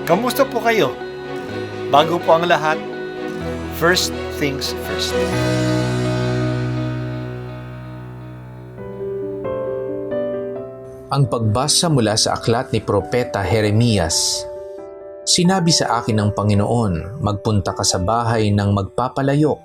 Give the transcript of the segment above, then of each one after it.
Kamusta po kayo? Bago po ang lahat, first things first. Ang pagbasa mula sa aklat ni Propeta Jeremias. Sinabi sa akin ng Panginoon, magpunta ka sa bahay ng magpapalayok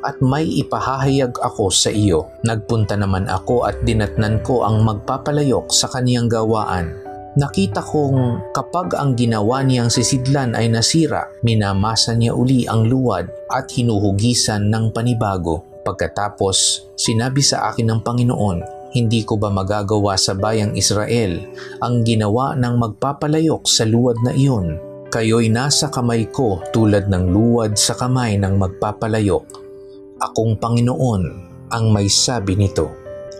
at may ipahahayag ako sa iyo. Nagpunta naman ako at dinatnan ko ang magpapalayok sa kaniyang gawaan. Nakita kong kapag ang ginawa niyang sisidlan ay nasira, minamasa niya uli ang luwad at hinuhugisan ng panibago. Pagkatapos, sinabi sa akin ng Panginoon, hindi ko ba magagawa sa bayang Israel ang ginawa ng magpapalayok sa luwad na iyon? Kayo'y nasa kamay ko tulad ng luwad sa kamay ng magpapalayok. Akong Panginoon ang may sabi nito.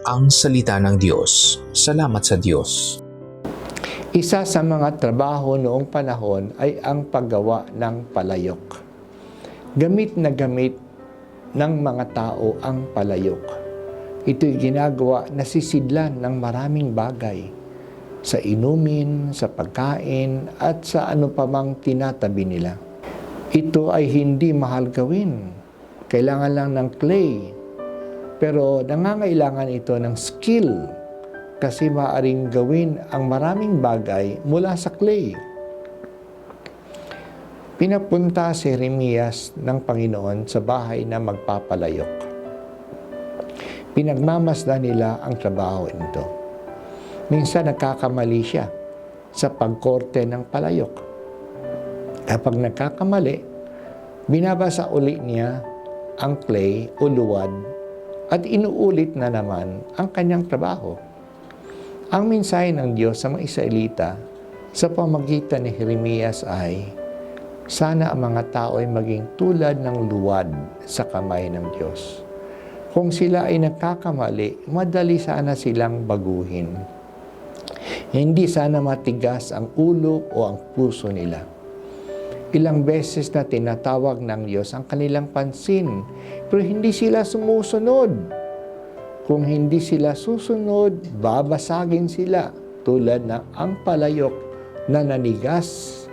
Ang salita ng Diyos. Salamat sa Diyos. Isa sa mga trabaho noong panahon ay ang paggawa ng palayok. Gamit na gamit ng mga tao ang palayok. Ito'y ginagawa na sisidlan ng maraming bagay sa inumin, sa pagkain, at sa ano pa mang tinatabi nila. Ito ay hindi mahal gawin. Kailangan lang ng clay. Pero nangangailangan ito ng skill kasi maaaring gawin ang maraming bagay mula sa clay. Pinapunta si Jeremias ng Panginoon sa bahay na magpapalayok. Pinagmamasdan nila ang trabaho nito. Minsan nagkakamali siya sa pagkorte ng palayok. Kapag nagkakamali, binabasa uli niya ang clay o luwad at inuulit na naman ang kanyang trabaho. Ang mensahe ng Diyos sa mga Israelita sa pamagitan ni Jeremias ay, sana ang mga tao ay maging tulad ng luwad sa kamay ng Diyos. Kung sila ay nagkakamali, madali sana silang baguhin. Hindi sana matigas ang ulo o ang puso nila. Ilang beses na tinatawag ng Diyos ang kanilang pansin, pero hindi sila sumusunod. Kung hindi sila susunod, babasagin sila tulad ng ang palayok na nanigas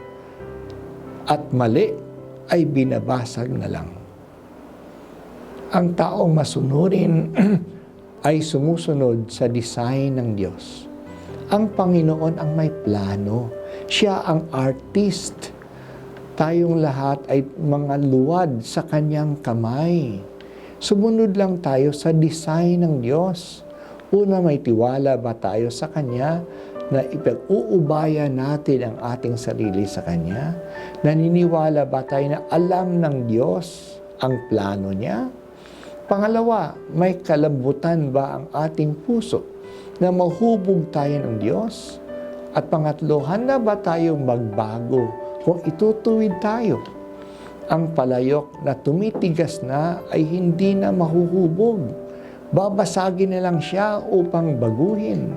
at mali ay binabasag na lang. Ang taong masunurin ay sumusunod sa design ng Diyos. Ang Panginoon ang may plano. Siya ang artist. Tayong lahat ay mga luwad sa kanyang kamay. Sumunod lang tayo sa design ng Diyos. Una, may tiwala ba tayo sa Kanya na ipag-uubaya natin ang ating sarili sa Kanya? Naniniwala ba tayo na alam ng Diyos ang plano Niya? Pangalawa, may kalabutan ba ang ating puso na mahubog tayo ng Diyos? At pangatlo, handa ba tayong magbago kung itutuwid tayo? Ang palayok na tumitigas na ay hindi na mahuhubog. Babasagin na lang siya upang baguhin.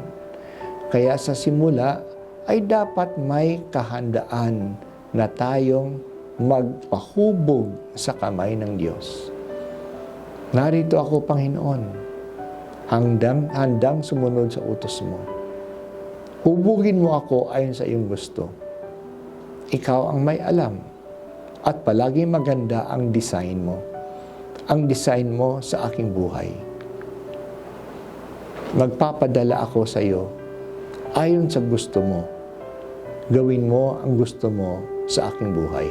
Kaya sa simula ay dapat may kahandaan na tayong magpahubog sa kamay ng Diyos. Narito ako, Panginoon, handang sumunod sa utos mo. Hubugin mo ako ayon sa iyong gusto. Ikaw ang may alam at palagi maganda ang design mo. Ang design mo sa aking buhay. Magpapadala ako sa iyo ayon sa gusto mo. Gawin mo ang gusto mo sa aking buhay.